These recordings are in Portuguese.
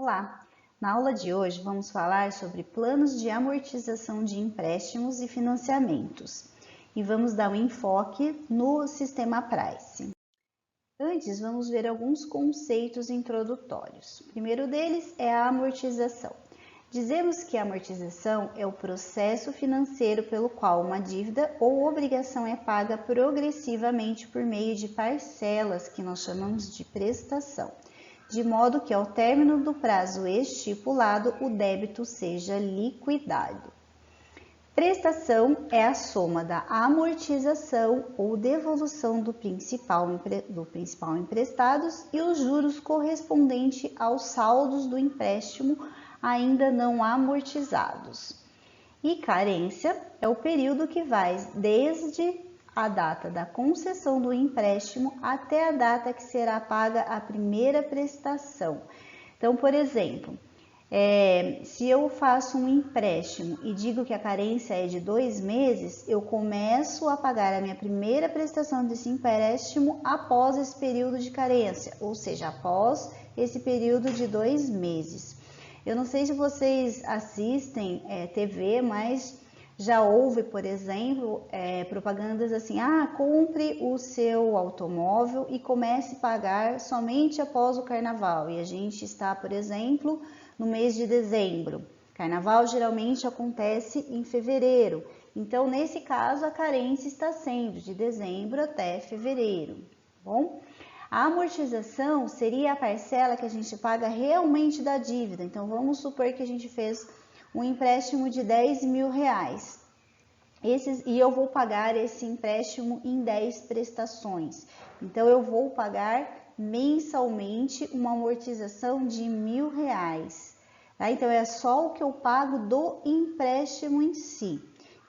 Olá! Na aula de hoje vamos falar sobre planos de amortização de empréstimos e financiamentos e vamos dar um enfoque no sistema Price. Antes, vamos ver alguns conceitos introdutórios. O primeiro deles é a amortização. Dizemos que a amortização é o processo financeiro pelo qual uma dívida ou obrigação é paga progressivamente por meio de parcelas, que nós chamamos de prestação, de modo que ao término do prazo estipulado o débito seja liquidado. Prestação é a soma da amortização ou devolução do principal emprestados e os juros correspondentes aos saldos do empréstimo ainda não amortizados. E carência é o período que vai desde a data da concessão do empréstimo até a data que será paga a primeira prestação. Então, por exemplo, se eu faço um empréstimo e digo que a carência é de 2 meses, eu começo a pagar a minha primeira prestação desse empréstimo após esse período de carência, ou seja, após esse período de 2 meses. Eu não sei se vocês assistem TV, mas já houve, por exemplo, propagandas assim, compre o seu automóvel e comece a pagar somente após o carnaval. E a gente está, por exemplo, no mês de dezembro. Carnaval geralmente acontece em fevereiro. Então, nesse caso, a carência está sendo de dezembro até fevereiro, bom? A amortização seria a parcela que a gente paga realmente da dívida. Então, vamos supor que a gente fez um empréstimo de 10 mil reais. E eu vou pagar esse empréstimo em 10 prestações. Então, eu vou pagar mensalmente uma amortização de R$1.000. Tá? Então, é só o que eu pago do empréstimo em si.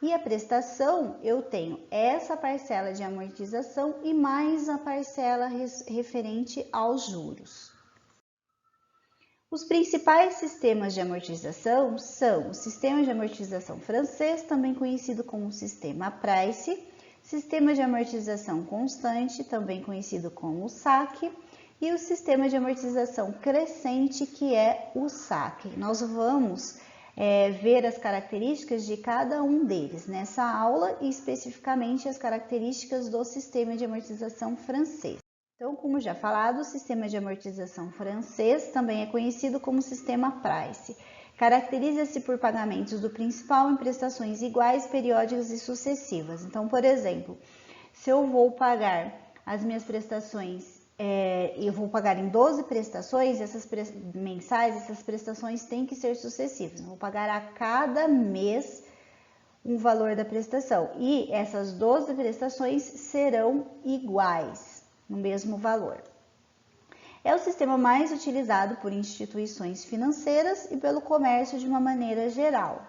E a prestação, eu tenho essa parcela de amortização e mais a parcela referente aos juros. Os principais sistemas de amortização são o sistema de amortização francês, também conhecido como sistema Price, sistema de amortização constante, também conhecido como SAC, e o sistema de amortização crescente, que é o SAC. Nós vamos ver as características de cada um deles nessa aula e especificamente as características do sistema de amortização francês. Então, como já falado, o sistema de amortização francês também é conhecido como sistema Price. Caracteriza-se por pagamentos do principal em prestações iguais, periódicas e sucessivas. Então, por exemplo, se eu vou pagar as minhas prestações, eu vou pagar em 12 prestações, mensais, essas prestações têm que ser sucessivas. Eu vou pagar a cada mês um valor da prestação e essas 12 prestações serão iguais, no mesmo valor. É o sistema mais utilizado por instituições financeiras e pelo comércio de uma maneira geral.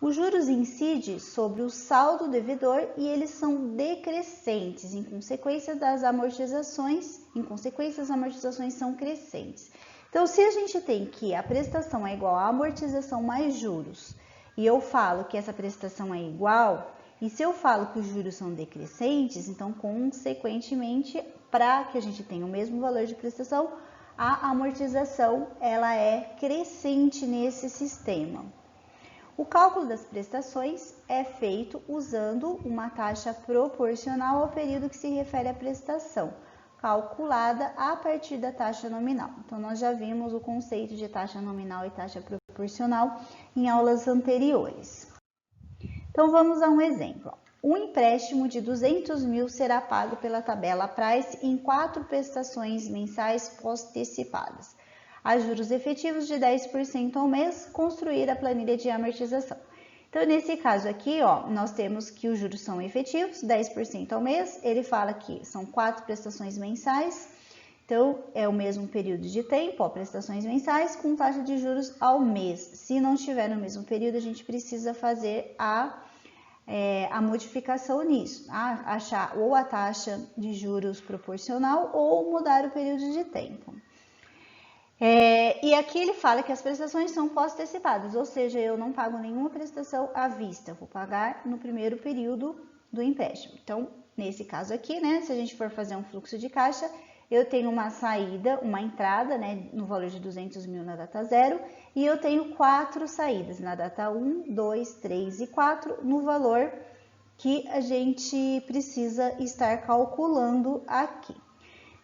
Os juros incidem sobre o saldo devedor e eles são decrescentes, em consequência das amortizações, as amortizações são crescentes. Então, se a gente tem que a prestação é igual à amortização mais juros, e eu falo que essa prestação é igual, e se eu falo que os juros são decrescentes, então, consequentemente, para que a gente tenha o mesmo valor de prestação, a amortização ela é crescente nesse sistema. O cálculo das prestações é feito usando uma taxa proporcional ao período que se refere à prestação, calculada a partir da taxa nominal. Então, nós já vimos o conceito de taxa nominal e taxa proporcional em aulas anteriores. Então, vamos a um exemplo. Um empréstimo de 200 mil será pago pela tabela Price em 4 prestações mensais pós-antecipadas. A juros efetivos de 10% ao mês, construir a planilha de amortização. Então, nesse caso aqui, nós temos que os juros são efetivos, 10% ao mês. Ele fala que são 4 prestações mensais, então é o mesmo período de tempo, prestações mensais com taxa de juros ao mês. Se não estiver no mesmo período, a gente precisa fazer a modificação nisso, achar ou a taxa de juros proporcional ou mudar o período de tempo. E aqui ele fala que as prestações são pós-antecipadas, ou seja, eu não pago nenhuma prestação à vista, vou pagar no primeiro período do empréstimo. Então, nesse caso aqui, se a gente for fazer um fluxo de caixa, eu tenho uma saída, uma entrada, né, no valor de 200 mil na data 0, e eu tenho 4 saídas na data 1, 2, 3 e 4, no valor que a gente precisa estar calculando aqui.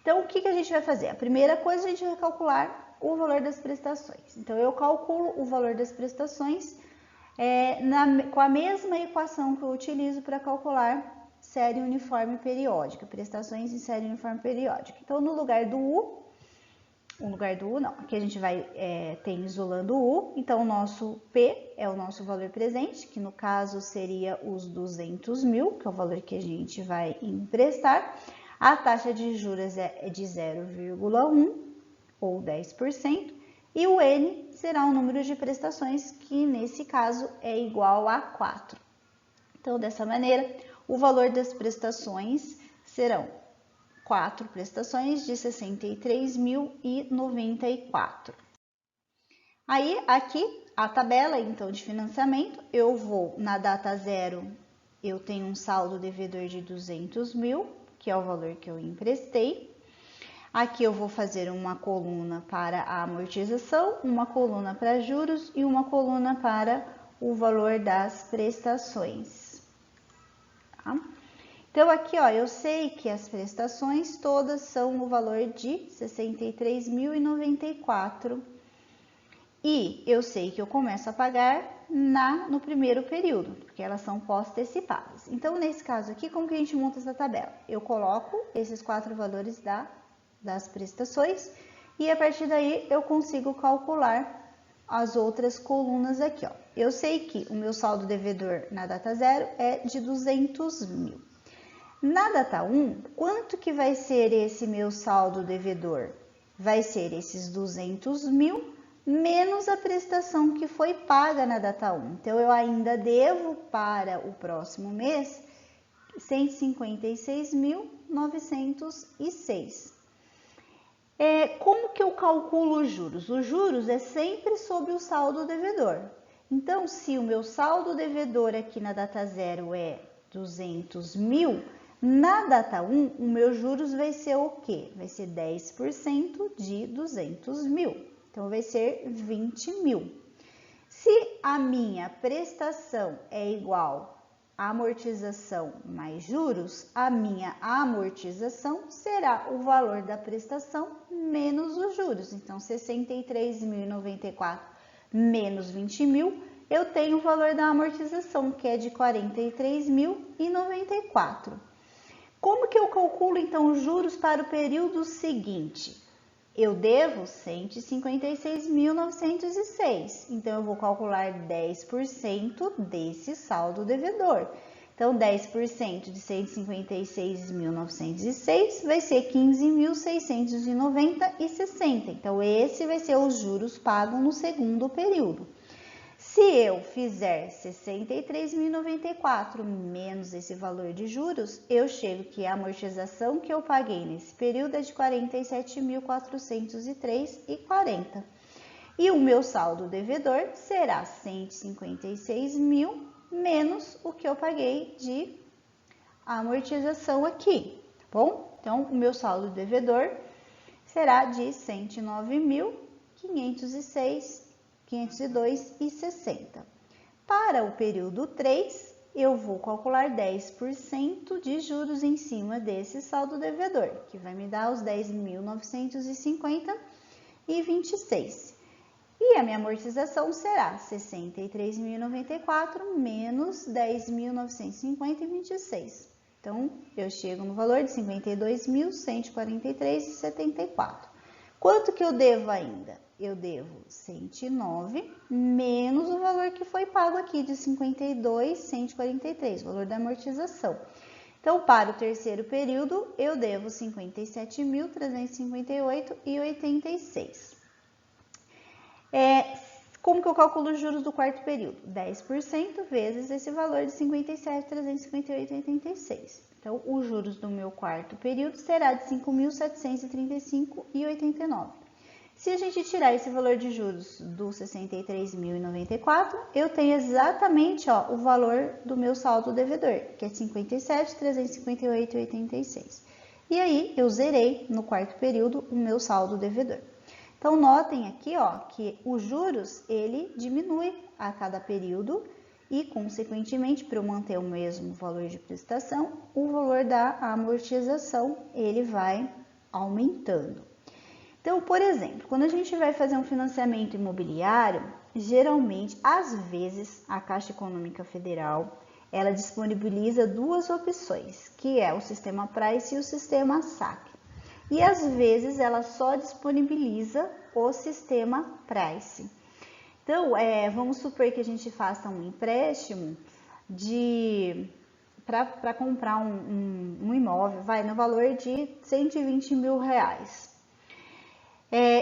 Então, o que a gente vai fazer? A primeira coisa, a gente vai calcular o valor das prestações. Então, eu calculo o valor das prestações com a mesma equação que eu utilizo para calcular série uniforme periódica, prestações em série uniforme periódica. Então, no lugar do U não, aqui a gente vai tem isolando o U, então o nosso P é o nosso valor presente, que no caso seria os 200 mil, que é o valor que a gente vai emprestar. A taxa de juros é de 0,1 ou 10%, e o N será o número de prestações, que nesse caso é igual a 4. Então, dessa maneira, o valor das prestações serão 4 prestações de 63.094. Aí, aqui, a tabela, então, de financiamento, eu vou, na data 0, eu tenho um saldo devedor de 200 mil, que é o valor que eu emprestei. Aqui eu vou fazer uma coluna para a amortização, uma coluna para juros e uma coluna para o valor das prestações. Tá? Então, aqui, ó, eu sei que as prestações todas são no valor de 63.094 e eu sei que eu começo a pagar no primeiro período, porque elas são pós-antecipadas. Então, nesse caso aqui, como que a gente monta essa tabela? Eu coloco esses 4 valores das prestações e a partir daí eu consigo calcular as outras colunas aqui, ó. Eu sei que o meu saldo devedor na data 0 é de 200 mil. Na data 1, quanto que vai ser esse meu saldo devedor? Vai ser esses 200 mil menos a prestação que foi paga na data 1. Então, eu ainda devo para o próximo mês 156.906. Como que eu calculo os juros? Os juros é sempre sobre o saldo devedor. Então, se o meu saldo devedor aqui na data 0 é 200 mil, na data 1, o meu juros vai ser o quê? Vai ser 10% de 200 mil. Então, vai ser 20 mil. Se a minha prestação é igual a amortização mais juros, a minha amortização será o valor da prestação menos os juros. Então, 63.094 menos 20 mil, eu tenho o valor da amortização, que é de 43.094. Como que eu calculo, então, os juros para o período seguinte? Eu devo 156.906, então eu vou calcular 10% desse saldo devedor. Então, 10% de 156.906 vai ser 15.690,60. Então, esse vai ser os juros pagos no segundo período. Se eu fizer 63.094 menos esse valor de juros, eu chego que a amortização que eu paguei nesse período é de 47.403,40. E o meu saldo devedor será 156 mil menos o que eu paguei de amortização aqui, tá bom? Então, o meu saldo devedor será de 109.502,60. Para o período 3, eu vou calcular 10% de juros em cima desse saldo devedor, que vai me dar os 10.950,26. E a minha amortização será 63.094 menos 10.950,26. Então, eu chego no valor de 52.143,74. Quanto que eu devo ainda? Eu devo 109 menos o valor que foi pago aqui de 52.143, o valor da amortização. Então, para o terceiro período, eu devo 57.358,86. Como que eu calculo os juros do quarto período? 10% vezes esse valor de 57.358,86. Então, os juros do meu quarto período será de 5.735,89. Se a gente tirar esse valor de juros do 63.094, eu tenho exatamente o valor do meu saldo devedor, que é 57.358,86. E aí, eu zerei no quarto período o meu saldo devedor. Então, notem aqui, ó, que os juros, ele diminui a cada período e, consequentemente, para eu manter o mesmo valor de prestação, o valor da amortização, ele vai aumentando. Então, por exemplo, quando a gente vai fazer um financiamento imobiliário, geralmente, às vezes, a Caixa Econômica Federal, ela disponibiliza duas opções, que é o sistema Price e o sistema SAC. E às vezes ela só disponibiliza o sistema Price. Então, vamos supor que a gente faça um empréstimo para comprar um imóvel, vai no valor de 120 mil reais.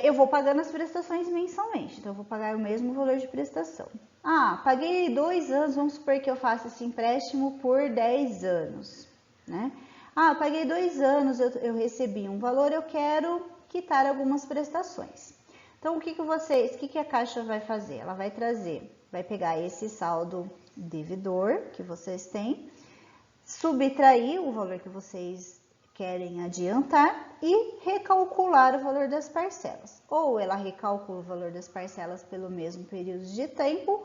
Eu vou pagando as prestações mensalmente, então eu vou pagar o mesmo valor de prestação. Ah, paguei 2 anos, vamos supor que eu faça esse empréstimo por 10 anos, né? Ah, paguei 2 anos, eu recebi um valor, eu quero quitar algumas prestações. Então, o que a Caixa vai fazer? Ela vai pegar esse saldo devedor que vocês têm, subtrair o valor que vocês querem adiantar e recalcular o valor das parcelas. Ou ela recalcula o valor das parcelas pelo mesmo período de tempo,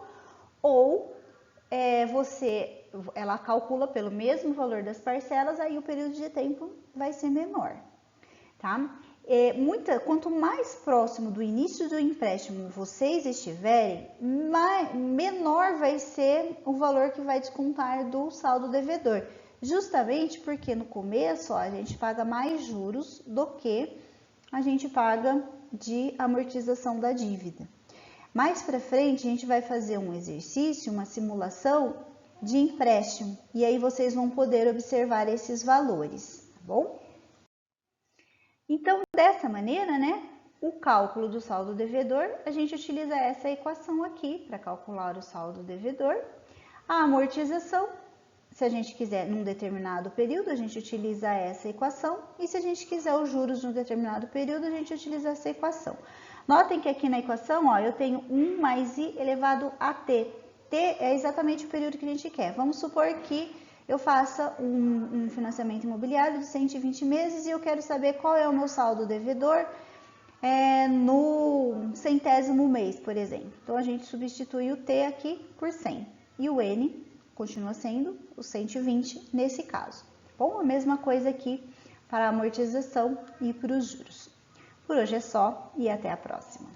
ou ela calcula pelo mesmo valor das parcelas, aí o período de tempo vai ser menor, tá? Quanto mais próximo do início do empréstimo vocês estiverem, menor vai ser o valor que vai descontar do saldo devedor. Justamente porque no começo, ó, a gente paga mais juros do que a gente paga de amortização da dívida. Mais para frente, a gente vai fazer um exercício, uma simulação de empréstimo, e aí vocês vão poder observar esses valores, tá bom? Então, dessa maneira, né, o cálculo do saldo devedor, a gente utiliza essa equação aqui para calcular o saldo devedor. A amortização, se a gente quiser num determinado período, a gente utiliza essa equação, e se a gente quiser os juros num determinado período, a gente utiliza essa equação. Notem que aqui na equação, ó, eu tenho 1 mais i elevado a t. T é exatamente o período que a gente quer. Vamos supor que eu faça um financiamento imobiliário de 120 meses e eu quero saber qual é o meu saldo devedor no 100º mês, por exemplo. Então, a gente substitui o t aqui por 100 e o n continua sendo os 120 nesse caso. Bom, a mesma coisa aqui para a amortização e para os juros. Por hoje é só e até a próxima.